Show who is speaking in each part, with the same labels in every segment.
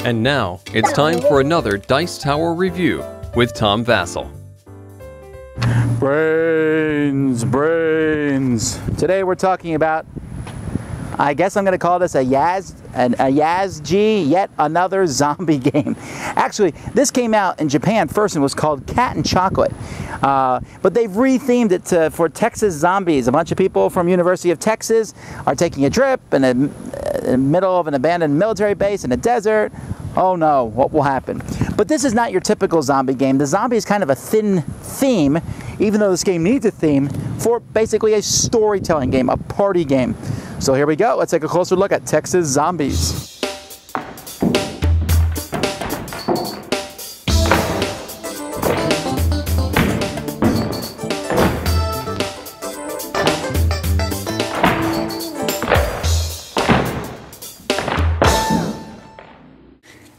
Speaker 1: And now, it's time for another Dice Tower review with Tom Vasel.
Speaker 2: Brains. Today we're talking about, I guess I'm going to call this a Yaz-G, yet another zombie game. Actually, this came out in Japan first and was called Cat and Chocolate. But they've rethemed it for Texas zombies. A bunch of people from University of Texas are taking a trip in the middle of an abandoned military base in a desert. Oh no, what will happen? But this is not your typical zombie game. The zombie is kind of a thin theme, even though this game needs a theme, for basically a storytelling game, a party game. So here we go. Let's take a closer look at Texas Zombies.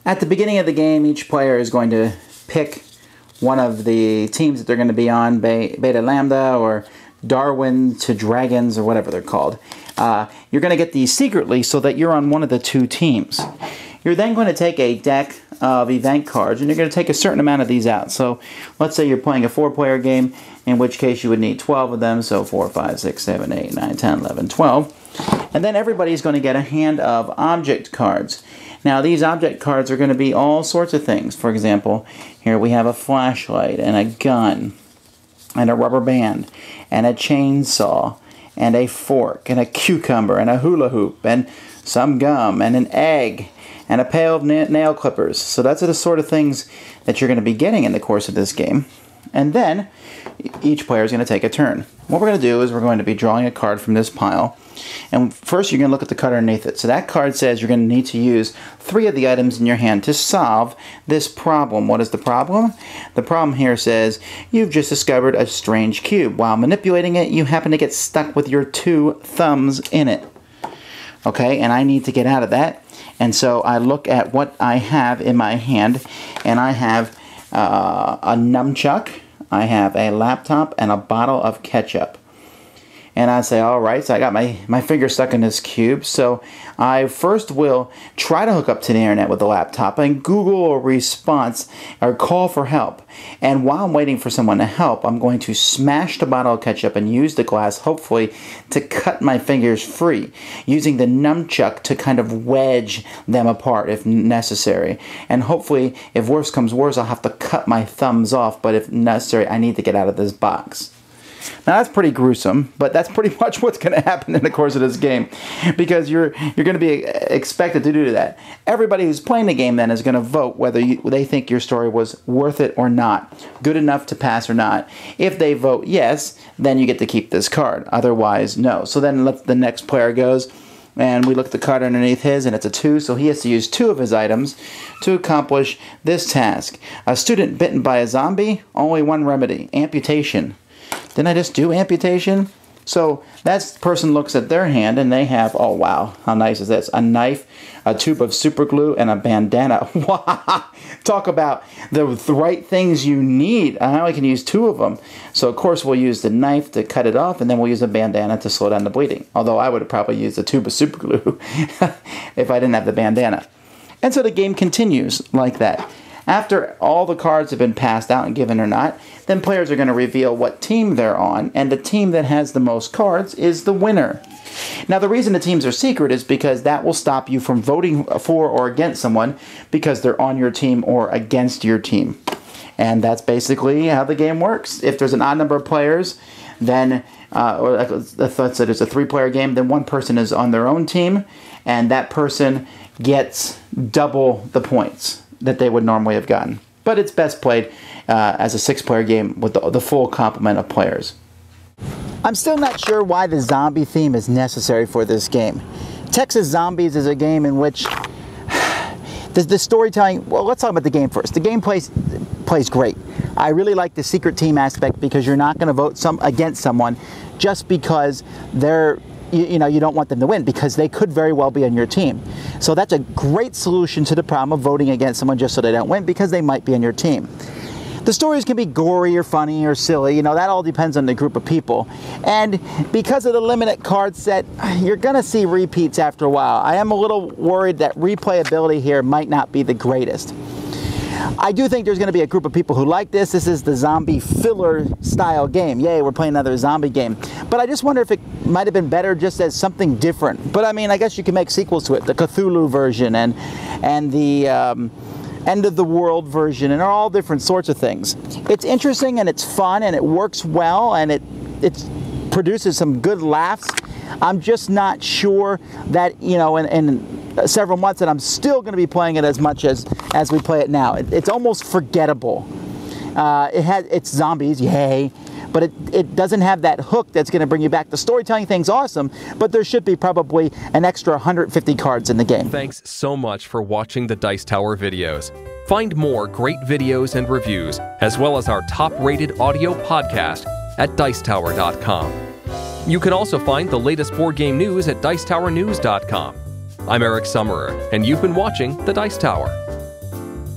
Speaker 2: At the beginning of the game, each player is going to pick one of the teams that they're going to be on, Beta Lambda or Darwin to Dragons or whatever they're called. You're going to get these secretly so that you're on one of the two teams. You're then going to take a deck of event cards and you're going to take a certain amount of these out. So let's say you're playing a 4-player game, in which case you would need 12 of them. So 4, 5, 6, 7, 8, 9, 10, 11, 12. And then everybody's going to get a hand of object cards. Now these object cards are going to be all sorts of things. For example, here we have a flashlight and a gun and a rubber band and a chainsaw and a fork and a cucumber and a hula hoop and some gum and an egg and a pail of nail clippers. So that's the sort of things that you're going to be getting in the course of this game. And then each player is going to take a turn. What we're going to do is we're going to be drawing a card from this pile. And first you're going to look at the card underneath it. So that card says you're going to need to use 3 of the items in your hand to solve this problem. What is the problem? The problem here says you've just discovered a strange cube. While manipulating it, you happen to get stuck with your 2 thumbs in it. Okay, and I need to get out of that. And so I look at what I have in my hand, and I have a nunchuck, I have a laptop, and a bottle of ketchup. And I say, all right, so I got my finger stuck in this cube. So I first will try to hook up to the internet with the laptop and Google a response or call for help. And while I'm waiting for someone to help, I'm going to smash the bottle of ketchup and use the glass, hopefully, to cut my fingers free, using the nunchuck to kind of wedge them apart if necessary. And hopefully, if worse comes worse, I'll have to cut my thumbs off, but if necessary, I need to get out of this box. Now that's pretty gruesome, but that's pretty much what's going to happen in the course of this game, because you're going to be expected to do that. Everybody who's playing the game then is going to vote whether they think your story was worth it or not, good enough to pass or not. If they vote yes, then you get to keep this card. Otherwise, no. So then the next player goes, and we look at the card underneath his, and it's a 2, so he has to use 2 of his items to accomplish this task. A student bitten by a zombie, only one remedy, amputation. Didn't I just do amputation? So that person looks at their hand and they have, oh wow, how nice is this? A knife, a tube of super glue, and a bandana. Wow! Talk about the right things you need. I only can use 2 of them. So of course we'll use the knife to cut it off, and then we'll use a bandana to slow down the bleeding. Although I would have probably used a tube of super glue if I didn't have the bandana. And so the game continues like that. After all the cards have been passed out and given or not, then players are going to reveal what team they're on, and the team that has the most cards is the winner. Now the reason the teams are secret is because that will stop you from voting for or against someone because they're on your team or against your team. And that's basically how the game works. If there's an odd number of players, then, let's say there's a 3-player game, then one person is on their own team, and that person gets double the points that they would normally have gotten. But it's best played as a 6-player game with the full complement of players. I'm still not sure why the zombie theme is necessary for this game. Texas Zombies is a game in which the storytelling, well, let's talk about the game first. The game plays great. I really like the secret team aspect because you're not going to vote against someone just because they're you don't want them to win, because they could very well be on your team. So that's a great solution to the problem of voting against someone just so they don't win, because they might be on your team. The stories can be gory or funny or silly, you know, that all depends on the group of people. And because of the limited card set, you're gonna see repeats after a while. I am a little worried that replayability here might not be the greatest. I do think there's going to be a group of people who like this. This is the zombie filler style game. Yay, we're playing another zombie game. But I just wonder if it might have been better just as something different. But I mean, I guess you can make sequels to it. The Cthulhu version and the End of the World version, and all different sorts of things. It's interesting and it's fun and it works well and it produces some good laughs. I'm just not sure that, you know, in several months that I'm still going to be playing it as much as we play it now. It's almost forgettable. It's zombies, yay, but it doesn't have that hook that's going to bring you back. The storytelling thing's awesome, but there should be probably an extra 150 cards in the game.
Speaker 1: Thanks so much for watching the Dice Tower videos. Find more great videos and reviews, as well as our top-rated audio podcast at Dicetower.com. You can also find the latest board game news at Dicetowernews.com. I'm Eric Summerer, and you've been watching The Dice Tower.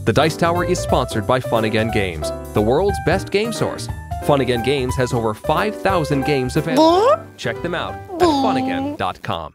Speaker 1: The Dice Tower is sponsored by Fun Again Games, the world's best game source. Fun Again Games has over 5,000 games available. Check them out at funagain.com.